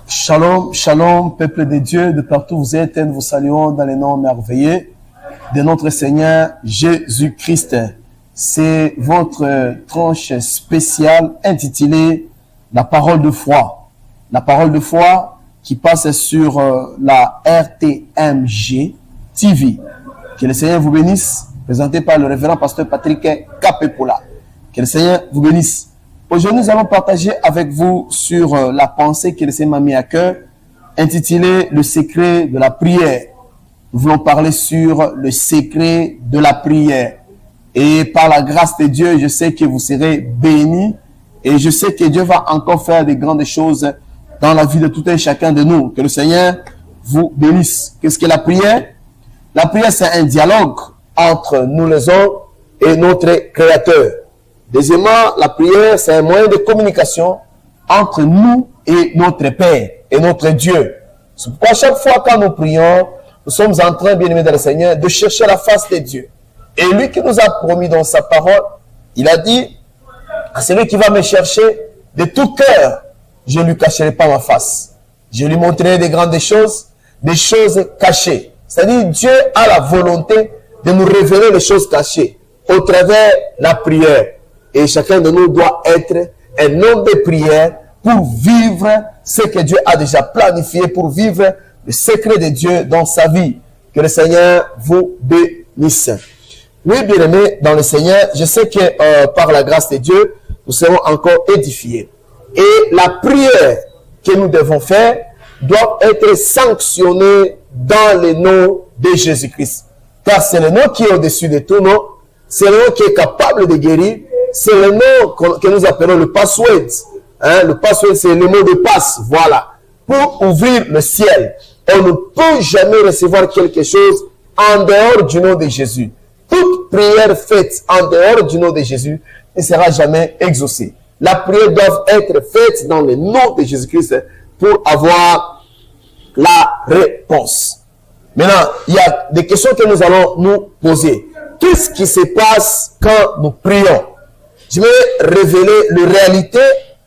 Shalom, shalom, peuple de Dieu, de partout où vous êtes, nous vous saluons dans les noms merveilleux de notre Seigneur Jésus-Christ. C'est votre tranche spéciale intitulée La parole de foi. La parole de foi qui passe sur la RTMG TV. Que le Seigneur vous bénisse, présenté par le révérend pasteur Patrick Kapepola. Que le Seigneur vous bénisse. Aujourd'hui, nous allons partager avec vous sur la pensée que le Seigneur m'a mis à cœur, intitulée Le secret de la prière. Nous voulons parler sur le secret de la prière. Et par la grâce de Dieu, je sais que vous serez bénis et je sais que Dieu va encore faire de grandes choses dans la vie de tout un chacun de nous. Que le Seigneur vous bénisse. Qu'est-ce que la prière? La prière, c'est un dialogue entre nous les hommes et notre Créateur. Deuxièmement, la prière, c'est un moyen de communication entre nous et notre Père et notre Dieu. C'est pourquoi chaque fois quand nous prions, nous sommes en train, bien-aimés dans le Seigneur, de chercher la face de Dieu. Et lui qui nous a promis dans sa parole, il a dit à celui qui va me chercher de tout cœur, je ne lui cacherai pas ma face. Je lui montrerai des grandes choses, des choses cachées. C'est-à-dire, Dieu a la volonté de nous révéler les choses cachées au travers de la prière. Et chacun de nous doit être un homme de prière pour vivre ce que Dieu a déjà planifié, pour vivre le secret de Dieu dans sa vie. Que le Seigneur vous bénisse. Oui, bien-aimés dans le Seigneur, je sais que par la grâce de Dieu, nous serons encore édifiés. Et la prière que nous devons faire doit être sanctionnée dans le nom de Jésus-Christ. Car c'est le nom qui est au-dessus de tout nom. C'est le nom qui est capable de guérir. C'est le nom que nous appelons le password. Le password, c'est le mot de passe. Voilà. Pour ouvrir le ciel. On ne peut jamais recevoir quelque chose en dehors du nom de Jésus. Toute prière faite en dehors du nom de Jésus ne sera jamais exaucée. La prière doit être faite dans le nom de Jésus-Christ pour avoir la réponse. Maintenant, il y a des questions que nous allons nous poser. Qu'est-ce qui se passe quand nous prions? Je vais révéler la réalité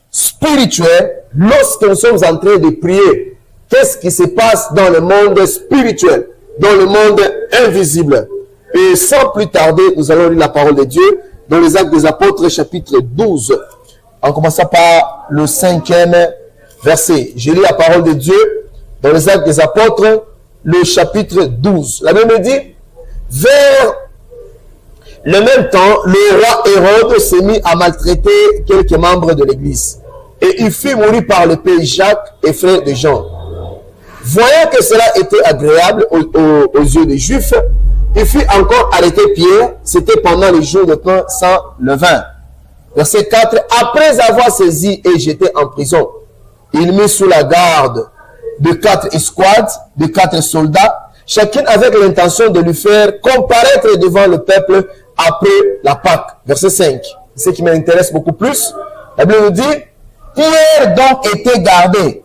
spirituelle lorsque nous sommes en train de prier. Qu'est-ce qui se passe dans le monde spirituel, dans le monde invisible? Et sans plus tarder, nous allons lire la parole de Dieu dans les Actes des Apôtres, chapitre 12. En commençant par le 5e verset. Je lis la parole de Dieu dans les Actes des Apôtres, le chapitre 12. La Bible dit, vers le même temps, le roi Hérode s'est mis à maltraiter quelques membres de l'église. Et il fit mourir par le pays Jacques et frère de Jean. Voyant que cela était agréable aux yeux des Juifs, il fit encore arrêter Pierre. C'était pendant les jours de pain sans levain. Verset 4. Après avoir saisi et jeté en prison, il mit sous la garde de 4 escouades, de 4 soldats, chacun avec l'intention de lui faire comparaître devant le peuple après la Pâque. Verset 5. Ce qui m'intéresse beaucoup plus, la Bible nous dit, Pierre donc était gardé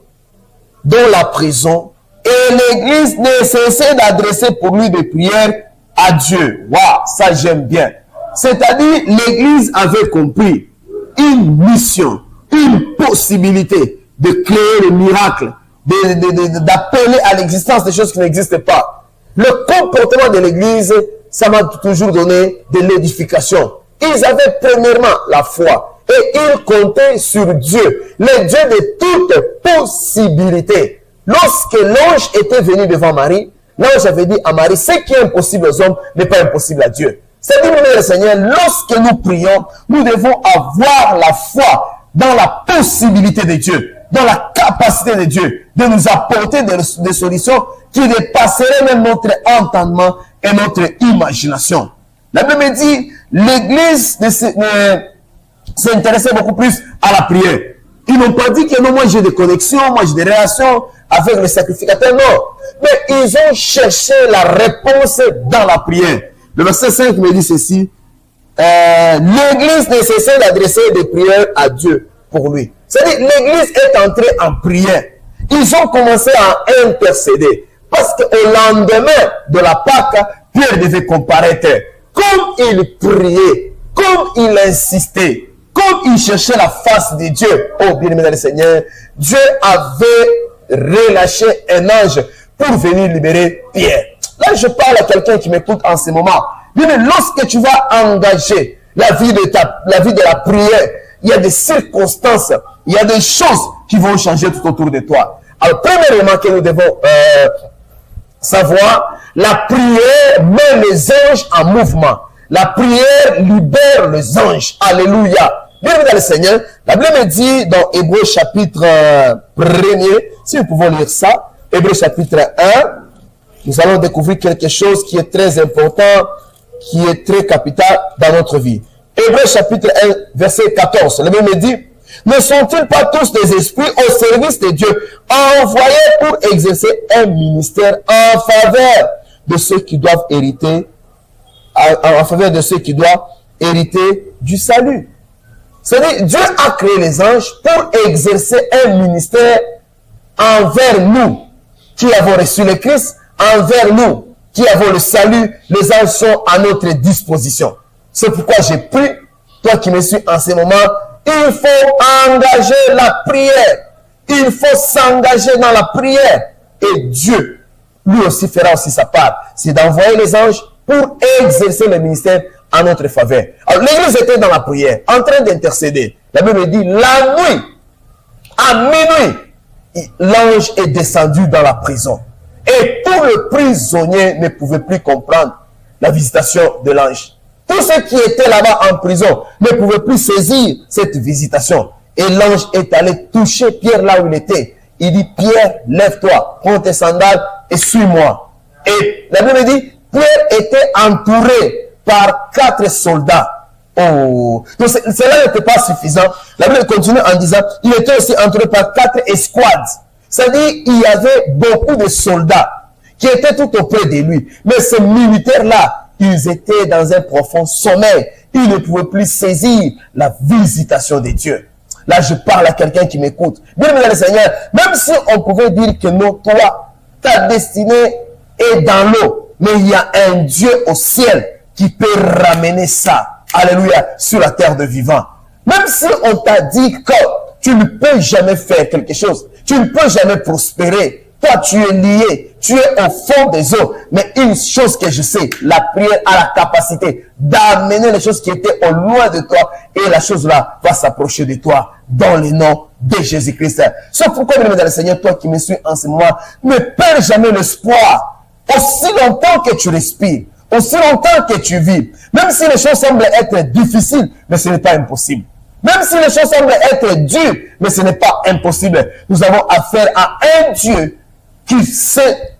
dans la prison et l'église ne cessait d'adresser pour lui des prières à Dieu. Waouh, ça j'aime bien. C'est-à-dire, l'église avait compris une mission, une possibilité de créer le miracle, d'appeler à l'existence des choses qui n'existent pas. Le comportement de l'église, ça m'a toujours donné de l'édification. Ils avaient premièrement la foi et ils comptaient sur Dieu, le Dieu de toutes possibilités. Lorsque l'ange était venu devant Marie, l'ange avait dit à Marie, ce qui est impossible aux hommes n'est pas impossible à Dieu. C'est-à-dire, le Seigneur, lorsque nous prions, nous devons avoir la foi dans la possibilité de Dieu, dans la capacité de Dieu de nous apporter des solutions qui dépasseraient même notre entendement et notre imagination. La Bible dit, l'église s'intéressait beaucoup plus à la prière. Ils n'ont pas dit que non, moi j'ai des connexions, moi j'ai des relations avec les sacrificateurs, non. Mais ils ont cherché la réponse dans la prière. Le verset 5 me dit ceci, l'église ne cessait d'adresser des prières à Dieu pour lui. C'est-à-dire, l'église est entrée en prière. Ils ont commencé à intercéder. Parce qu'au lendemain de la Pâque, Pierre devait comparaître. Comme il priait, comme il insistait, comme il cherchait la face de Dieu, oh bien-aimé dans le Seigneur, Dieu avait relâché un ange pour venir libérer Pierre. Là, je parle à quelqu'un qui m'écoute en ce moment. Mais lorsque tu vas engager la vie de la prière, il y a des circonstances, il y a des choses qui vont changer tout autour de toi. Alors, premièrement que nous devons savoir, la prière met les anges en mouvement. La prière libère les anges. Alléluia. Bienvenue dans le Seigneur. La Bible me dit dans Hébreux chapitre 1er, si nous pouvons lire ça, Hébreux chapitre 1, nous allons découvrir quelque chose qui est très important, qui est très capital dans notre vie. Hébreux chapitre 1, verset 14. La Bible me dit, ne sont-ils pas tous des esprits au service de Dieu, envoyés pour exercer un ministère en faveur de ceux qui doivent hériter, en faveur de ceux qui doivent hériter du salut. C'est-à-dire, Dieu a créé les anges pour exercer un ministère envers nous, qui avons reçu le Christ, envers nous, qui avons le salut. Les anges sont à notre disposition. C'est pourquoi j'ai pris, toi qui me suis en ce moment, il faut engager la prière. Il faut s'engager dans la prière. Et Dieu, lui aussi, fera aussi sa part. C'est d'envoyer les anges pour exercer le ministère en notre faveur. Alors, l'église était dans la prière, en train d'intercéder. La Bible dit, la nuit, à minuit, l'ange est descendu dans la prison. Et tous les prisonniers ne pouvaient plus comprendre la visitation de l'ange. Tous ceux qui étaient là-bas en prison ne pouvaient plus saisir cette visitation. Et l'ange est allé toucher Pierre là où il était. Il dit, Pierre, lève-toi, prends tes sandales et suis-moi. Et la Bible dit, Pierre était entouré par 4 soldats. Oh, donc cela n'était pas suffisant. La Bible continue en disant, il était aussi entouré par 4 escouades. C'est-à-dire, il y avait beaucoup de soldats qui étaient tout auprès de lui. Mais ces militaires-là, ils étaient dans un profond sommeil. Ils ne pouvaient plus saisir la visitation de Dieu. Là, je parle à quelqu'un qui m'écoute. Bien, le Seigneur, même si on pouvait dire que non, toi, ta destinée est dans l'eau, mais il y a un Dieu au ciel qui peut ramener ça, alléluia, sur la terre de vivant. Même si on t'a dit que tu ne peux jamais faire quelque chose, tu ne peux jamais prospérer, toi tu es lié, tu es au fond des eaux. Mais une chose que je sais, la prière a la capacité d'amener les choses qui étaient au loin de toi, et la chose là va s'approcher de toi dans le nom de Jésus-Christ. C'est pourquoi, bien, dans le Seigneur, toi qui me suis en ce moment, ne perds jamais l'espoir. Aussi longtemps que tu respires, aussi longtemps que tu vis, même si les choses semblent être difficiles, mais ce n'est pas impossible. Même si les choses semblent être dures, mais ce n'est pas impossible. Nous avons affaire à un Dieu qui sait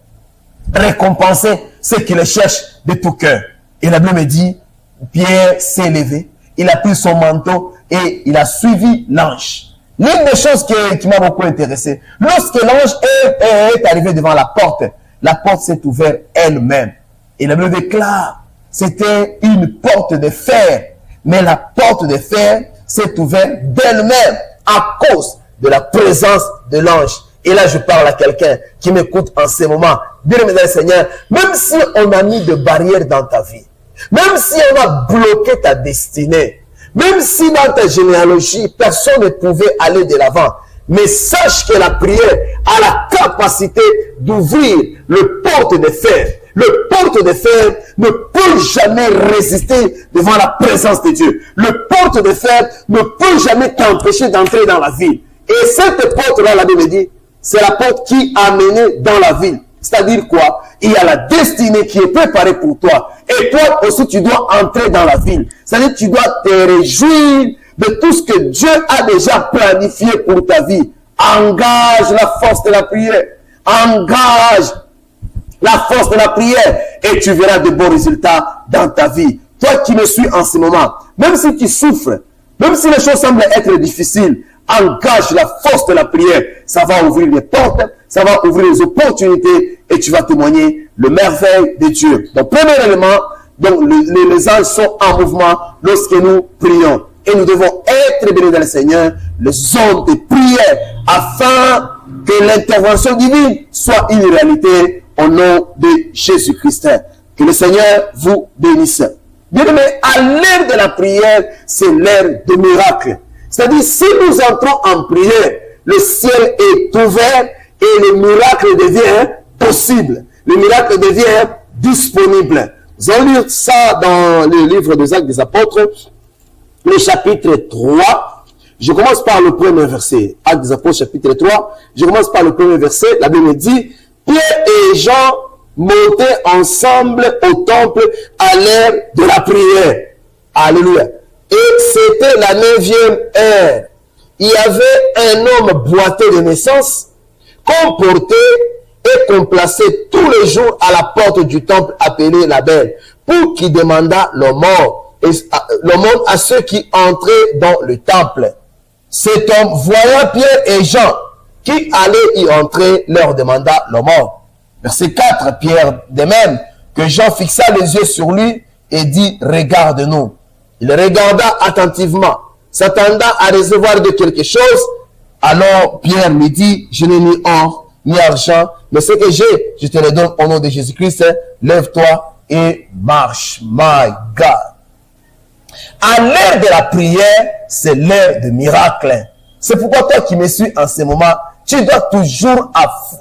récompenser ceux qui le cherchent de tout cœur. Et la Bible me dit, Pierre s'est levé, il a pris son manteau et il a suivi l'ange. L'une des choses qui m'a beaucoup intéressé, lorsque l'ange est arrivé devant la porte s'est ouverte elle-même. Et la Bible déclare, c'était une porte de fer. Mais la porte de fer s'est ouverte d'elle-même à cause de la présence de l'ange. Et là, je parle à quelqu'un qui m'écoute en ce moment. Bien-aimé dans le Seigneur, même si on a mis des barrières dans ta vie, même si on a bloqué ta destinée, même si dans ta généalogie, personne ne pouvait aller de l'avant, mais sache que la prière a la capacité d'ouvrir le porte de fer. Le porte de fer ne peut jamais résister devant la présence de Dieu. Le porte de fer ne peut jamais t'empêcher d'entrer dans la ville. Et cette porte-là, la Bible dit, c'est la porte qui a mené dans la ville. C'est-à-dire quoi? Il y a la destinée qui est préparée pour toi. Et toi aussi, tu dois entrer dans la ville. C'est-à-dire que tu dois te réjouir de tout ce que Dieu a déjà planifié pour ta vie. Engage la force de la prière. Engage la force de la prière et tu verras de bons résultats dans ta vie. Toi qui me suis en ce moment, même si tu souffres, même si les choses semblent être difficiles, engage la force de la prière. Ça va ouvrir les portes, ça va ouvrir les opportunités et tu vas témoigner le merveille de Dieu. Donc, premier élément, donc, les anges sont en mouvement lorsque nous prions. Et nous devons être bénis dans le Seigneur, les hommes de prière, afin que l'intervention divine soit une réalité au nom de Jésus-Christ. Que le Seigneur vous bénisse. Bien-aimé, à l'heure de la prière, c'est l'heure de miracle. C'est-à-dire, si nous entrons en prière, le ciel est ouvert et le miracle devient possible. Le miracle devient disponible. Nous allons lire ça dans le livre des Actes des Apôtres, le chapitre 3. Je commence par le premier verset. Actes des Apôtres, chapitre 3. Je commence par le premier verset. La Bible dit, Pierre et Jean montaient ensemble au temple à l'heure de la prière. Alléluia. Et c'était la 9e heure. Il y avait un homme boiteux de naissance qu'on portait et qu'on plaçait tous les jours à la porte du temple appelé la Belle, pour qu'il demandât l'aumône à ceux qui entraient dans le temple. Cet homme, voyant Pierre et Jean qui allaient y entrer, leur demanda l'aumône. Verset 4, Pierre de même que Jean fixa les yeux sur lui et dit, regarde-nous. Il regarda attentivement, s'attendant à recevoir de quelque chose. Alors Pierre lui dit, je n'ai ni or, ni argent, mais ce que j'ai, je te le donne au nom de Jésus-Christ. Lève-toi et marche. My God. À l'heure de la prière, c'est l'heure de miracle. C'est pourquoi toi qui me suis en ce moment, tu dois toujours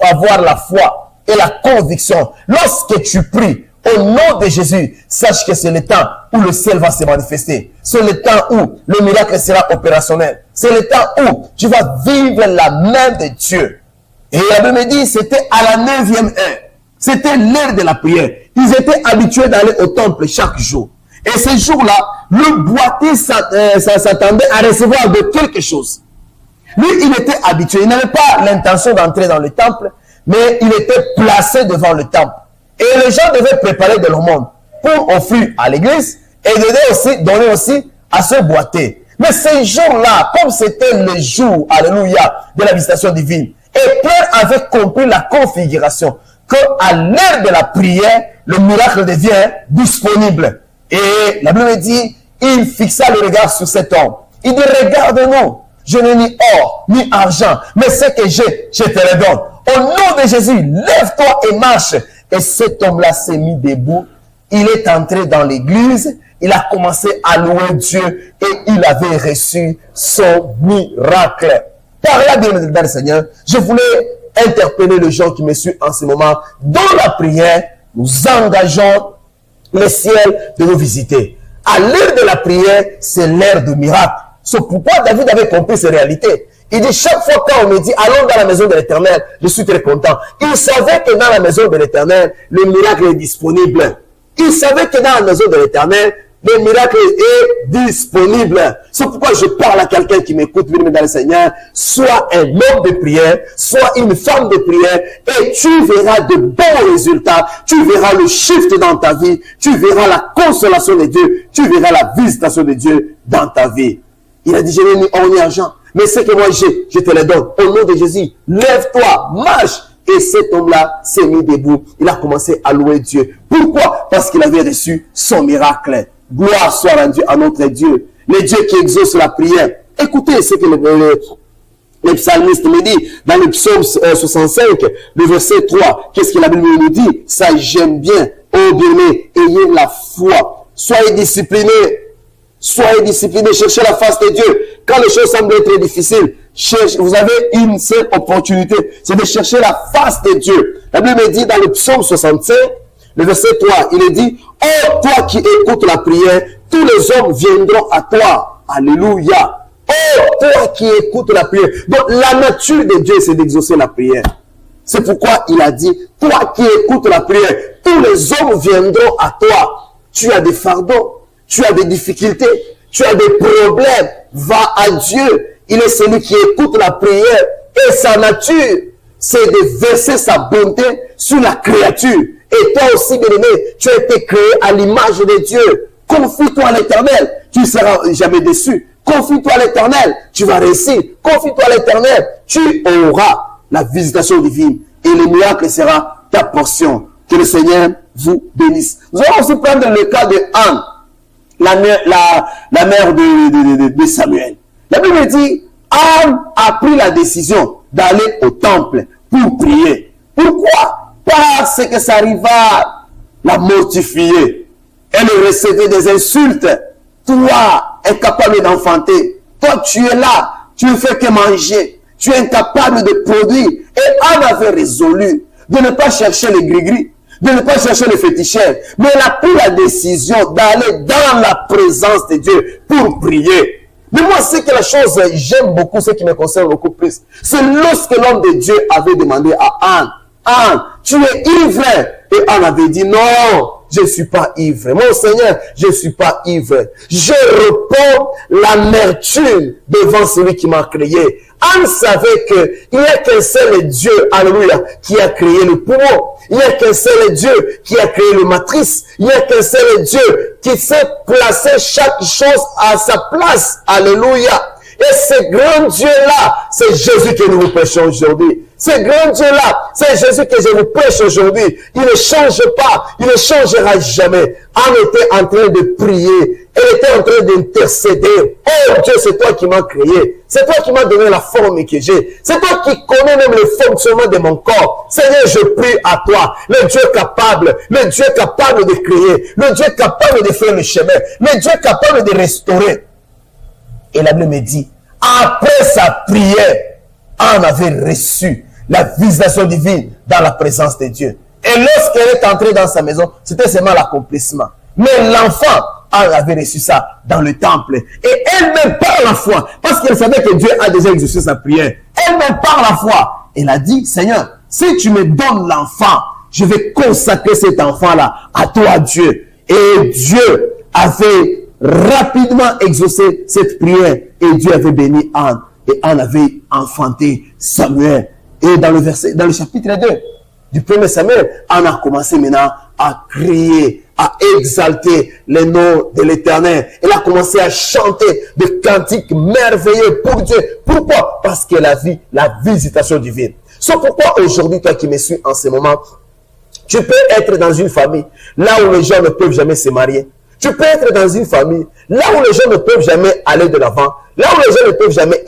avoir la foi et la conviction. Lorsque tu pries au nom de Jésus, sache que c'est le temps où le ciel va se manifester. C'est le temps où le miracle sera opérationnel. C'est le temps où tu vas vivre la main de Dieu. Et la Bible me dit, c'était à la 9e heure. C'était l'heure de la prière. Ils étaient habitués d'aller au temple chaque jour. Et ce jour-là, le boiteux s'attendait à recevoir de quelque chose. Lui, il était habitué. Il n'avait pas l'intention d'entrer dans le temple, mais il était placé devant le temple. Et les gens devaient préparer de l'aumône pour offrir à l'église et donner aussi à ce boiteux. Mais ce jour-là, comme c'était le jour, alléluia, de la visitation divine, et Pierre avait compris la configuration, qu'à l'heure de la prière, le miracle devient disponible. Et la Bible dit, il fixa le regard sur cet homme. Il dit, regarde-nous, je n'ai ni or, ni argent, mais ce que j'ai, je te le donne. Au nom de Jésus, lève-toi et marche. Et cet homme-là s'est mis debout. Il est entré dans l'église. Il a commencé à louer Dieu et il avait reçu son miracle. Par là, bien dans le Seigneur, je voulais interpeller les gens qui me suivent en ce moment. Dans la prière, nous engageons le ciel de nous visiter. À l'heure de la prière, c'est l'heure de miracle. C'est pourquoi David avait compris ces réalités. Il dit, chaque fois qu'on me dit, allons dans la maison de l'Éternel, je suis très content. Il savait que dans la maison de l'Éternel, le miracle est disponible. Il savait que dans la maison de l'Éternel, le miracle est disponible. C'est pourquoi je parle à quelqu'un qui m'écoute, bien dans le Seigneur. Sois un homme de prière, sois une femme de prière, et tu verras de bons résultats. Tu verras le shift dans ta vie. Tu verras la consolation de Dieu. Tu verras la visitation de Dieu dans ta vie. Il a dit, je n'ai ni or ni argent, mais ce que moi j'ai, je te le donne. Au nom de Jésus, lève-toi, marche. Et cet homme-là s'est mis debout. Il a commencé à louer Dieu. Pourquoi? Parce qu'il avait reçu son miracle. Gloire soit rendue à notre Dieu. Le Dieu qui exauce la prière. Écoutez ce que le psalmiste me dit dans le psaume 65, le verset 3. Qu'est-ce que la Bible nous dit? Ça, j'aime bien. Oh bien-aimé, ayez la foi. Soyez disciplinés. Soyez disciplinés. Cherchez la face de Dieu. Quand les choses semblent être difficiles, vous avez une seule opportunité. C'est de chercher la face de Dieu. La Bible me dit dans le psaume 65, le verset 3, il est dit, « Oh, toi qui écoutes la prière, tous les hommes viendront à toi. » Alléluia. « Oh, toi qui écoutes la prière. » Donc, la nature de Dieu, c'est d'exaucer la prière. C'est pourquoi il a dit, « Toi qui écoutes la prière, tous les hommes viendront à toi. » Tu as des fardeaux, tu as des difficultés, tu as des problèmes. Va à Dieu. Il est celui qui écoute la prière. Et sa nature, c'est de verser sa bonté sur la créature. Et toi aussi, bien-aimé, tu as été créé à l'image de Dieu. Confie-toi à l'Éternel, tu ne seras jamais déçu. Confie-toi à l'Éternel, tu vas réussir. Confie-toi à l'Éternel, tu auras la visitation divine. Et le miracle sera ta portion. Que le Seigneur vous bénisse. Nous allons aussi prendre le cas de Anne, la mère de Samuel. La Bible dit, Anne a pris la décision d'aller au temple pour prier. Pourquoi? Parce que ça arriva la mortifier. Elle recevait des insultes. Toi, incapable d'enfanter. Toi, tu es là. Tu ne fais que manger. Tu es incapable de produire. Et Anne avait résolu de ne pas chercher les gris-gris, de ne pas chercher les féticheurs, mais elle a pris la décision d'aller dans la présence de Dieu pour prier. Mais moi, c'est que la chose, j'aime beaucoup, ce qui me concerne beaucoup plus. C'est lorsque l'homme de Dieu avait demandé à Anne, Anne, tu es ivre? Et Anne avait dit, non, je ne suis pas ivre. Mon Seigneur, je ne suis pas ivre. Je réponds l'amertume devant celui qui m'a créé. Anne savait qu'il n'y a qu'un seul Dieu, alléluia, qui a créé le poumon. Il n'y a qu'un seul Dieu qui a créé le matrice. Il n'y a qu'un seul Dieu qui sait placer chaque chose à sa place. Alléluia. Et ce grand Dieu-là, c'est Jésus que nous vous prêchons aujourd'hui. Ce grand Dieu-là, c'est Jésus que je vous prêche aujourd'hui. Il ne change pas, il ne changera jamais. Anne était en train de prier, elle était en train d'intercéder. Oh Dieu, c'est toi qui m'as créé. C'est toi qui m'as donné la forme que j'ai. C'est toi qui connais même le fonctionnement de mon corps. Seigneur, je prie à toi, le Dieu capable de créer, le Dieu capable de faire le chemin, le Dieu capable de restaurer. Et la Bible me dit, après sa prière, Anne avait reçu la visitation divine dans la présence de Dieu. Et lorsqu'elle est entrée dans sa maison, c'était seulement l'accomplissement. Mais l'enfant, Anne avait reçu ça dans le temple. Et elle-même par la foi, parce qu'elle savait que Dieu a déjà exaucé sa prière, elle-même par la foi, elle a dit, Seigneur, si tu me donnes l'enfant, je vais consacrer cet enfant-là à toi, Dieu. Et Dieu avait rapidement exaucé cette prière et Dieu avait béni Anne et Anne avait enfanté Samuel. Et dans le chapitre 2 du 1er Samuel, Anne a commencé maintenant à crier, à exalter le nom de l'Éternel. Elle a commencé à chanter des cantiques merveilleux pour Dieu. Pourquoi? Parce qu'elle a vu la visitation divine. C'est pourquoi aujourd'hui, toi qui me suis en ce moment, tu peux être dans une famille là où les gens ne peuvent jamais se marier. Tu peux être dans une famille là où les gens ne peuvent jamais aller de l'avant, là où les gens ne peuvent jamais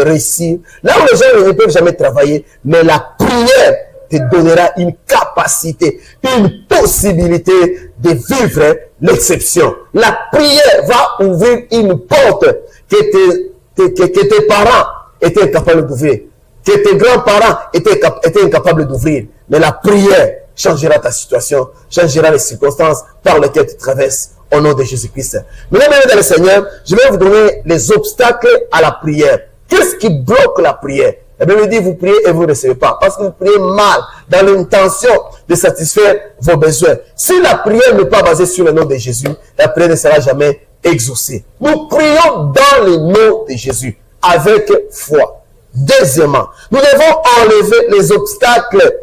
réussir, là où les gens ne peuvent jamais travailler. Mais la prière te donnera une capacité, une possibilité de vivre l'exception. La prière va ouvrir une porte que tes parents étaient incapables d'ouvrir, que tes grands-parents étaient incapables d'ouvrir. Mais la prière changera ta situation, changera les circonstances par lesquelles tu traverses. Au nom de Jésus-Christ. Mesdames et messieurs, Seigneur, je vais vous donner les obstacles à la prière. Qu'est-ce qui bloque la prière? La Bible dit, vous priez et vous ne recevez pas. Parce que vous priez mal, dans l'intention de satisfaire vos besoins. Si la prière n'est pas basée sur le nom de Jésus, la prière ne sera jamais exaucée. Nous prions dans le nom de Jésus, avec foi. Deuxièmement, nous devons enlever les obstacles,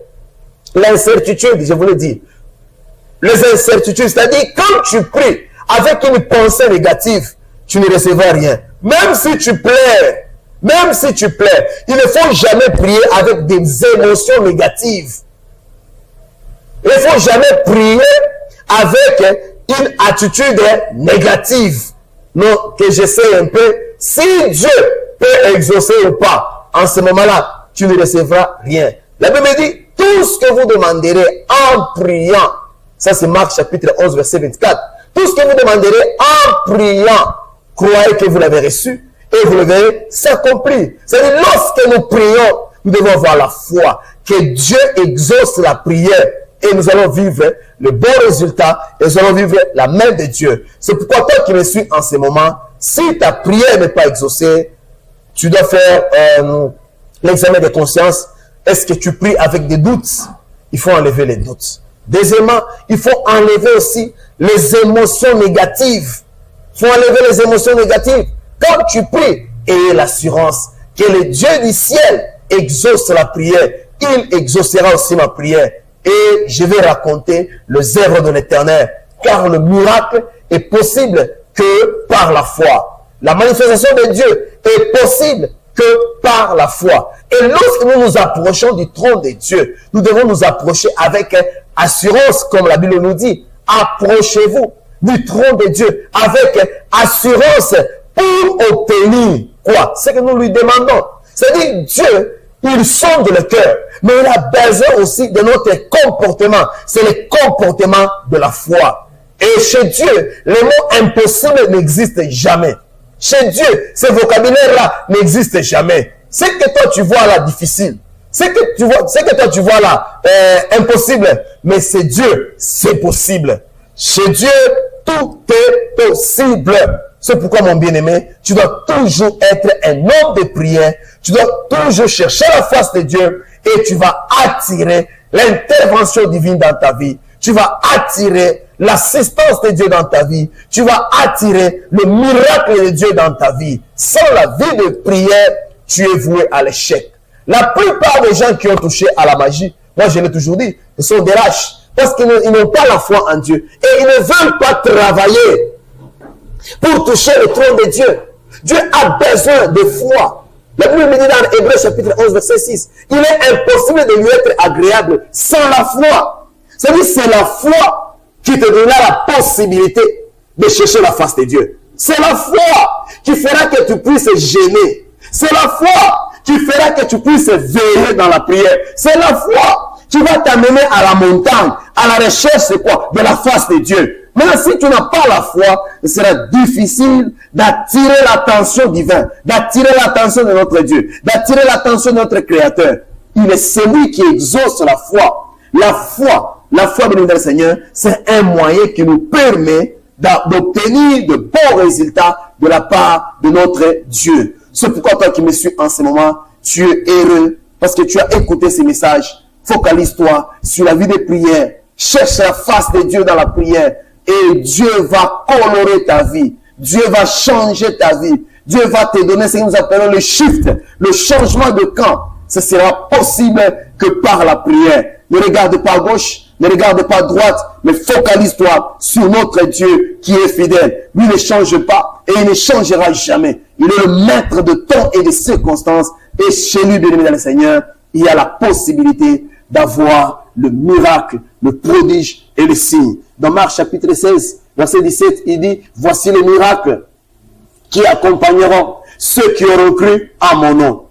l'incertitude, je vous le dis. Les incertitudes, c'est-à-dire quand tu pries avec une pensée négative, tu ne recevras rien. Même si tu pleures, il ne faut jamais prier avec des émotions négatives. Il ne faut jamais prier avec une attitude négative. Non, que j'essaie un peu. Si Dieu peut exaucer ou pas, en ce moment-là, tu ne recevras rien. La Bible dit, tout ce que vous demanderez en priant, ça c'est Marc chapitre 11 verset 24. Tout ce que vous demanderez en priant, croyez que vous l'avez reçu et vous le verrez s'accomplir. C'est-à-dire lorsque nous prions, nous devons avoir la foi que Dieu exauce la prière et nous allons vivre le bon résultat et nous allons vivre la main de Dieu. C'est pourquoi toi qui me suis en ce moment, si ta prière n'est pas exaucée, tu dois faire l'examen de conscience. Est-ce que tu pries avec des doutes? Il faut enlever les doutes. Deuxièmement, il faut enlever aussi les émotions négatives. Il faut enlever les émotions négatives. Quand tu pries, aie l'assurance que le Dieu du ciel exauce la prière. Il exaucera aussi ma prière. Et je vais raconter les œuvres de l'Éternel. Car le miracle est possible que par la foi. La manifestation de Dieu est possible que par la foi. Et lorsque nous nous approchons du trône de Dieu, nous devons nous approcher avec assurance, comme la Bible nous dit. Approchez-vous du trône de Dieu avec assurance pour obtenir quoi? Ce que nous lui demandons. C'est-à-dire Dieu, il sonde le cœur, mais il a besoin aussi de notre comportement. C'est le comportement de la foi. Et chez Dieu, le mot impossible n'existe jamais. Chez Dieu, ce vocabulaire-là n'existe jamais. Ce que toi tu vois là difficile, Ce que toi tu vois là, impossible, mais c'est Dieu, c'est possible. Chez Dieu, tout est possible. C'est pourquoi, mon bien-aimé, tu dois toujours être un homme de prière. Tu dois toujours chercher la face de Dieu et tu vas attirer l'intervention divine dans ta vie. Tu vas attirer l'assistance de Dieu dans ta vie. Tu vas attirer le miracle de Dieu dans ta vie. Sans la vie de prière, tu es voué à l'échec. La plupart des gens qui ont touché à la magie, moi je l'ai toujours dit, ils sont des lâches. Parce qu'ils n'ont pas la foi en Dieu. Et ils ne veulent pas travailler pour toucher le trône de Dieu. Dieu a besoin de foi. La Bible me dit dans Hébreux chapitre 11, verset 6, il est impossible de lui être agréable sans la foi. C'est-à-dire c'est la foi qui te donnera la possibilité de chercher la face de Dieu. C'est la foi qui fera que tu puisses gêner. C'est la foi qui fera que tu puisses veiller dans la prière. C'est la foi qui va t'amener à la montagne, à la recherche, c'est quoi? De la face de Dieu. Maintenant, si tu n'as pas la foi, il sera difficile d'attirer l'attention divine, d'attirer l'attention de notre Dieu, d'attirer l'attention de notre Créateur. Il est celui qui exauce la foi. La foi, béni le Seigneur, c'est un moyen qui nous permet d'obtenir de bons résultats de la part de notre Dieu. C'est pourquoi toi qui me suis en ce moment, tu es heureux parce que tu as écouté ces messages. Focalise-toi sur la vie de prière. Cherche la face de Dieu dans la prière. Et Dieu va colorer ta vie. Dieu va changer ta vie. Dieu va te donner ce que nous appelons le shift, le changement de camp. Ce sera possible que par la prière. Ne regarde pas à gauche, ne regarde pas à droite, mais focalise-toi sur notre Dieu qui est fidèle. Lui ne change pas et il ne changera jamais. Il est le maître de temps et de circonstances. Et chez lui, bien-aimé dans le Seigneur, il y a la possibilité d'avoir le miracle, le prodige et le signe. Dans Marc chapitre 16, verset 17, il dit, voici les miracles qui accompagneront ceux qui auront cru à mon nom.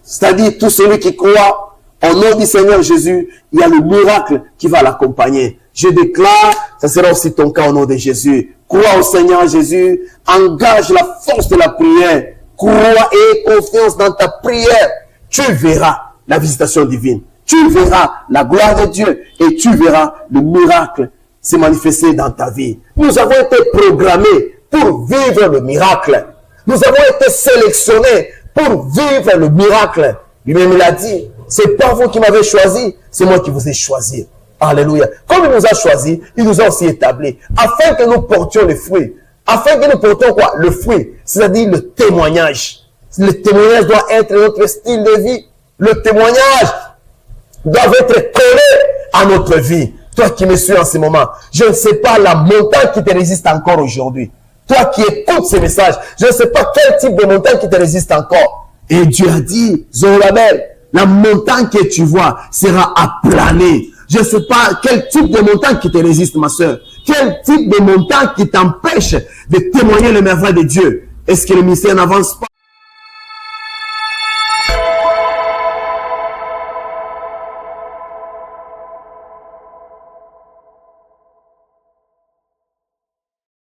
C'est-à-dire, tout celui qui croit au nom du Seigneur Jésus, il y a le miracle qui va l'accompagner. Je déclare, ça sera aussi ton cas au nom de Jésus. Crois au Seigneur Jésus, engage la force de la prière, crois et aie confiance dans ta prière. Tu verras la visitation divine. Tu verras la gloire de Dieu et tu verras le miracle se manifester dans ta vie. Nous avons été programmés pour vivre le miracle. Nous avons été sélectionnés pour vivre le miracle. Lui-même il a dit, c'est pas vous qui m'avez choisi, c'est moi qui vous ai choisi. Alléluia. Comme il nous a choisi, il nous a aussi établi, afin que nous portions le fruit. Afin que nous portions quoi? Le fruit, c'est-à-dire le témoignage. Le témoignage doit être notre style de vie. Le témoignage doit être collé à notre vie. Toi qui me suis en ce moment, je ne sais pas la montagne qui te résiste encore aujourd'hui. Toi qui écoutes ces messages, je ne sais pas quel type de montagne qui te résiste encore. Et Dieu a dit, Zorobabel, la montagne que tu vois sera aplanée. Je ne sais pas quel type de montagne qui te résiste, ma soeur. Quel type de montagne qui t'empêche de témoigner le merveille de Dieu. Est-ce que le ministère n'avance pas?